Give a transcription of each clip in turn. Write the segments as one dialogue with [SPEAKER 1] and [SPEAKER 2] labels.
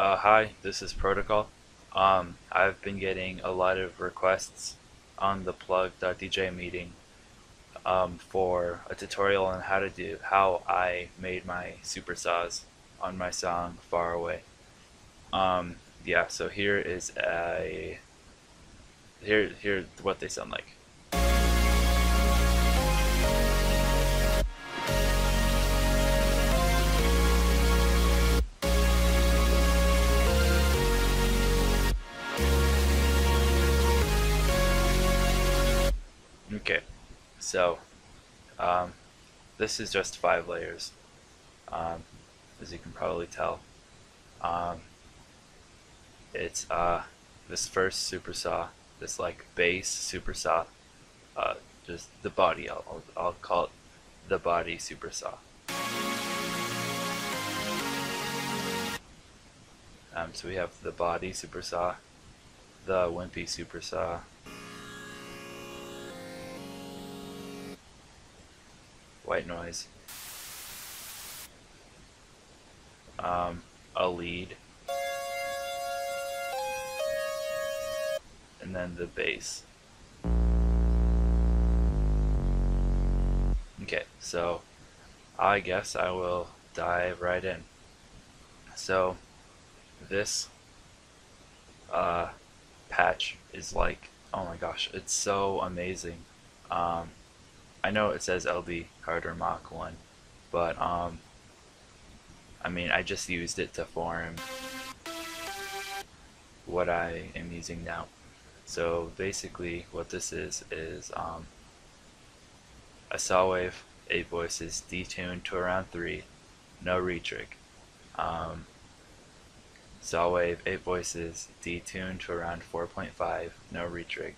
[SPEAKER 1] Hi, this is Protocol. I've been getting a lot of requests on the plug.dj meeting for a tutorial on how I made my supersaws on my song Far Away. Yeah, so here what they sound like. Okay, so um, this is just 5 layers, um, as you can probably tell. Um, it's this first super saw, this like base super saw, uh, just the body. I'll call it the body super saw. So we have the body super saw, the wimpy super saw, white noise, a lead, and then the bass. Okay, so I guess I will dive right in. So this uh, patch is like, oh my gosh, it's so amazing. Um, I know it says LB Carter Mach 1, but I mean, I just used it to form what I am using now. So basically, what this is a saw wave, 8 voices, detuned to around 3, no retrig. Um, Saw wave, 8 voices, detuned to around 4.5, no retrig.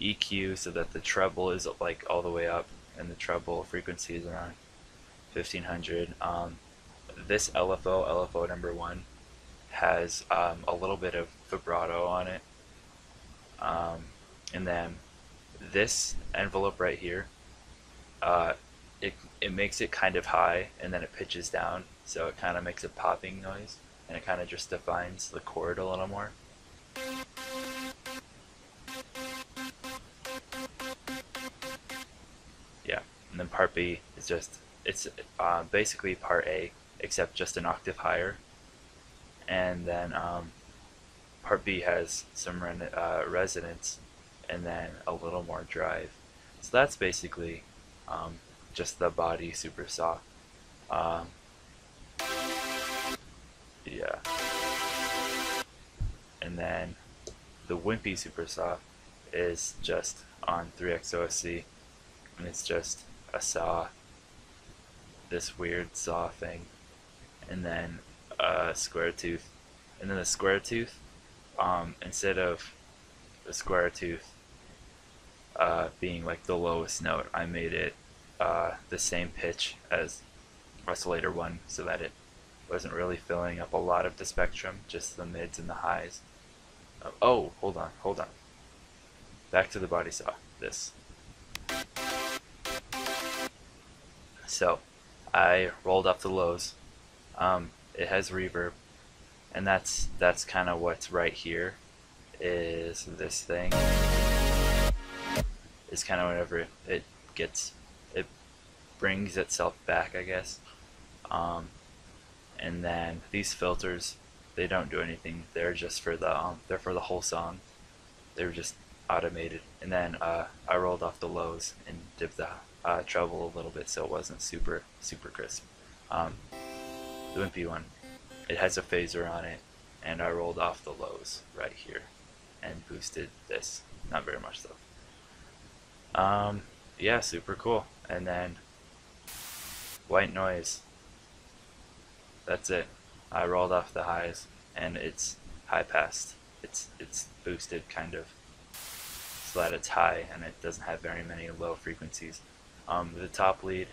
[SPEAKER 1] EQ so that the treble is like all the way up, and the treble frequency is around 1500. This LFO number 1, has a little bit of vibrato on it. And then this envelope right here, uh, it makes it kind of high and then it pitches down, so it kind of makes a popping noise, and it kind of just defines the chord a little more. Yeah, and then part B is it's basically part A, except just an octave higher, and then part B has some resonance, and then a little more drive. So that's basically just the body super saw. Um, yeah, and then the wimpy super saw is just on 3x OSC, and it's just a saw, this weird saw thing, and then a square tooth, and then the square tooth, instead of the square tooth being like the lowest note, I made it the same pitch as oscillator 1, so that it wasn't really filling up a lot of the spectrum, just the mids and the highs. Oh, hold on. Back to the body saw. This. So, I rolled up the lows. It has reverb, and that's kind of what's right here. Is this thing? Is kind of whenever it gets, it brings itself back, I guess. And then these filters, they don't do anything. They're just for they're for the whole song. They were just automated. And then I rolled off the lows and dipped the treble a little bit, so it wasn't super crisp. The wimpy one, it has a phaser on it, and I rolled off the lows right here and boosted this. Not very much though. Yeah, super cool. And then white noise. That's it. I rolled off the highs, and it's high passed. It's boosted kind of, so that it's high and it doesn't have very many low frequencies. The top lead,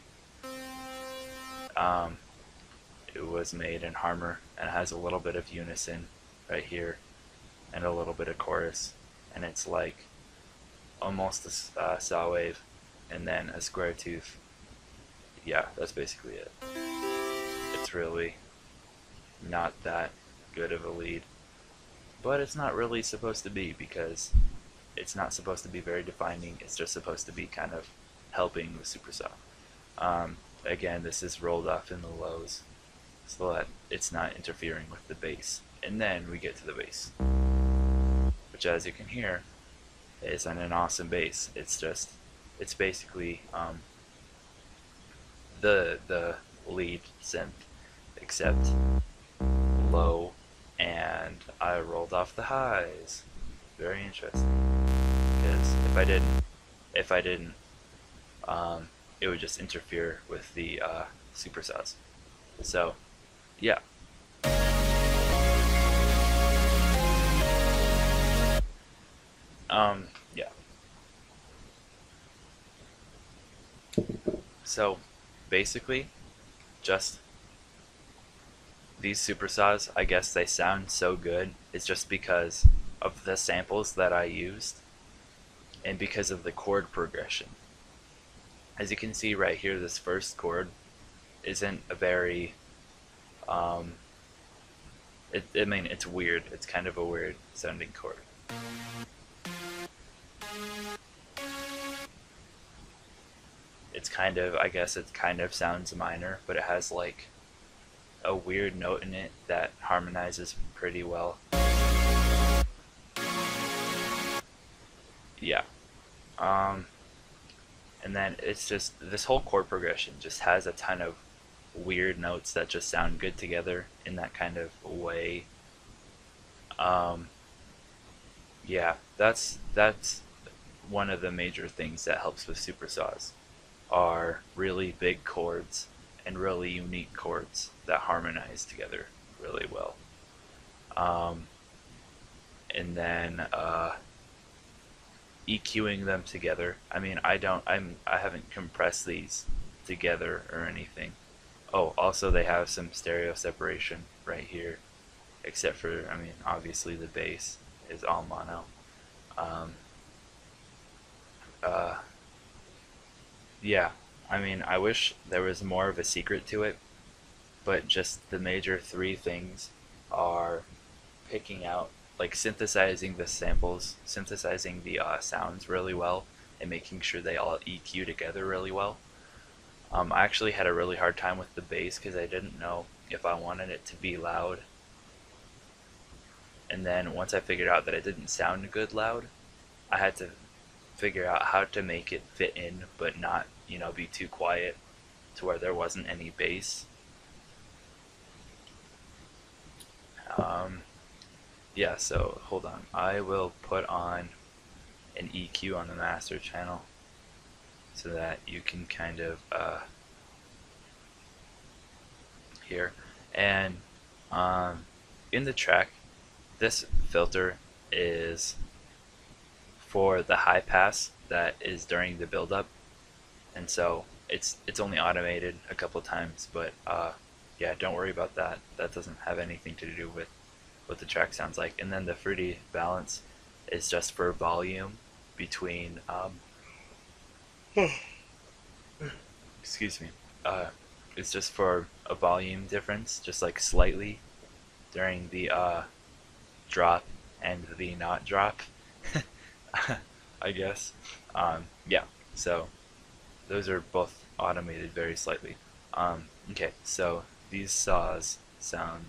[SPEAKER 1] it was made in Harmor, and it has a little bit of unison right here, and a little bit of chorus, and it's like almost a saw wave, and then a square tooth. Yeah, that's basically it. It's really not that good of a lead, but it's not really supposed to be because it's not supposed to be very defining. It's just supposed to be kind of helping the supersaw. Again, this is rolled off in the lows so that it's not interfering with the bass. And then we get to the bass, which, as you can hear, is an awesome bass. It's basically the lead synth, except low, and I rolled off the highs. Very interesting, because if I didn't, it would just interfere with the supersaws. So, yeah. Yeah. So, basically, just these supersaws, I guess they sound so good, is just because of the samples that I used and because of the chord progression. As you can see right here, this first chord isn't a very, I mean, it's weird. It's kind of a weird sounding chord. It's kind of, I guess it kind of sounds minor, but it has like a weird note in it that harmonizes pretty well. Yeah. And then it's just, this whole chord progression just has a ton of weird notes that just sound good together in that kind of way. Yeah, that's one of the major things that helps with supersaws, are really big chords and really unique chords that harmonize together really well. And then EQing them together. I mean, I haven't compressed these together or anything. Oh, also they have some stereo separation right here, except for, I mean, obviously the bass is all mono. Yeah, I mean, I wish there was more of a secret to it, but just the major three things are picking out, like synthesizing the samples, synthesizing the sounds really well, and making sure they all EQ together really well. I actually had a really hard time with the bass because I didn't know if I wanted it to be loud. And then once I figured out that it didn't sound good loud, I had to figure out how to make it fit in but not, be too quiet to where there wasn't any bass. Yeah, so hold on. I will put on an EQ on the master channel so that you can kind of hear. And in the track, this filter is for the high pass that is during the build-up, and so it's only automated a couple times, but yeah, don't worry about that. That doesn't have anything to do with what the track sounds like. And then the fruity balance is just for volume between excuse me, it's just for a volume difference, just like slightly during the drop and the not drop. I guess. Yeah, so those are both automated very slightly. Okay, so these saws sound.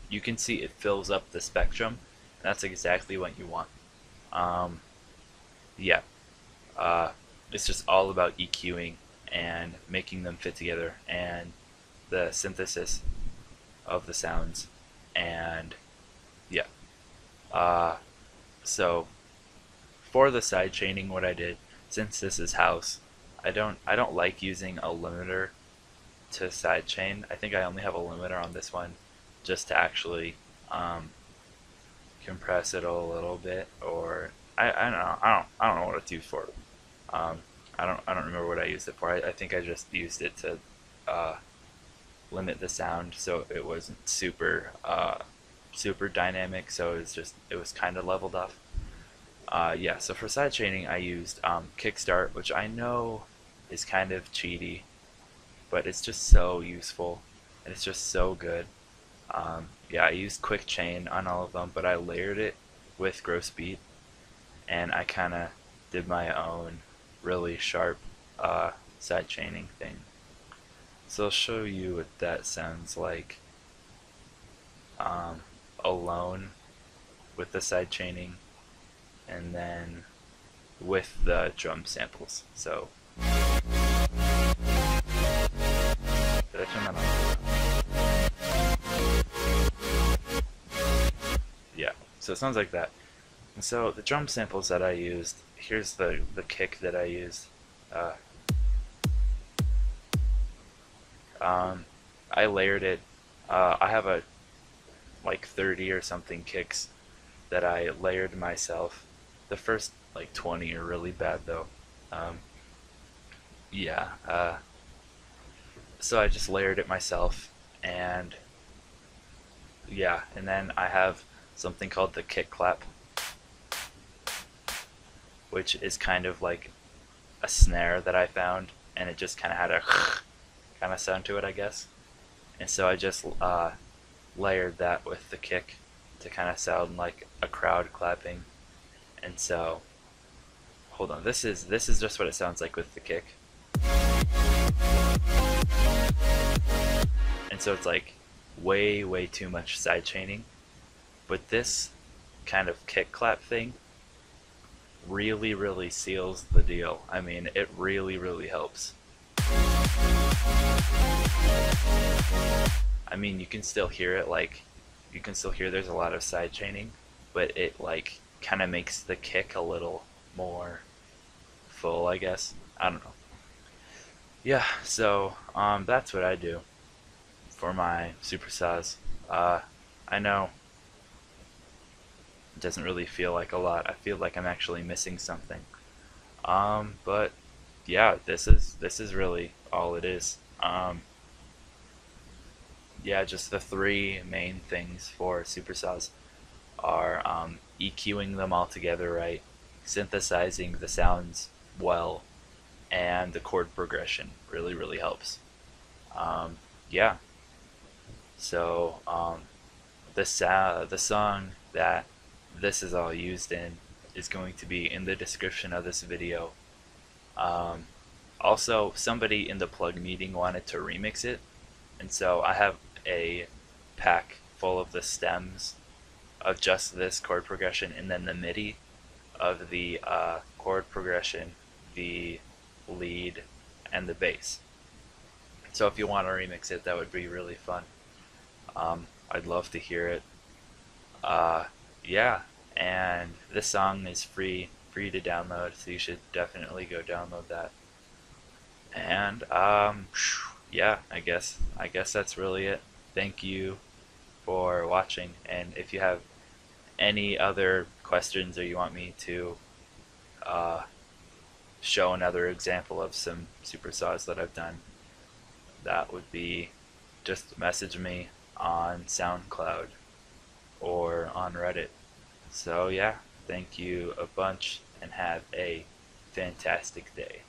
[SPEAKER 1] You can see it fills up the spectrum. That's exactly what you want. Yeah, it's just all about EQing and making them fit together, and the synthesis of the sounds, and yeah. So for the side chaining, what I did, since this is house, I don't like using a limiter to side chain. I think I only have a limiter on this one just to actually compress it a little bit, or I don't know. I don't know what it's used for. I don't remember what I used it for. I think I just used it to limit the sound so it wasn't super super dynamic, so it was kind of leveled off. Yeah, so for side chaining I used Kickstart, which I know is kind of cheaty, but it's just so useful and it's just so good. Yeah, I used quick chain on all of them, but I layered it with gross beat, and I kind of did my own really sharp side chaining thing. So I'll show you what that sounds like alone with the side chaining, and then with the drum samples. So did I turn that on? Yeah, so it sounds like that. And so the drum samples that I used, here's the kick that I used. Uh, I layered it. I have a like 30 or something kicks that I layered myself. The first like 20 are really bad though. Um, yeah, so I just layered it myself, and yeah, and then I have something called the kick clap, which is kind of like a snare that I found, and it just kind of had a kind of sound to it, I guess. And so I just layered that with the kick to kind of sound like a crowd clapping. And so, hold on, this is just what it sounds like with the kick. And so it's like way too much side chaining, but this kind of kick clap thing really seals the deal. I mean, it really helps. I mean, you can still hear it, like you can still hear there's a lot of side chaining, but it like kind of makes the kick a little more full, I guess. I don't know. Yeah, so that's what I do for my Supersaws. I know it doesn't really feel like a lot. I feel like I'm actually missing something. But yeah, this is really all it is. Yeah, just the three main things for Supersaws are EQing them all together right, synthesizing the sounds well, and the chord progression really helps. Yeah, so the song that this is all used in is going to be in the description of this video. Um, Also, somebody in the plug meeting wanted to remix it, and so I have a pack full of the stems of just this chord progression, and then the MIDI of the chord progression, the lead, and the bass. So if you want to remix it, that would be really fun. I'd love to hear it. Yeah, and this song is free to download, so you should definitely go download that. And yeah, I guess that's really it. Thank you for watching, and if you have any other questions or you want me to uh, show another example of some supersaws that I've done, that would be just message me on SoundCloud or on Reddit. So yeah, thank you a bunch and have a fantastic day.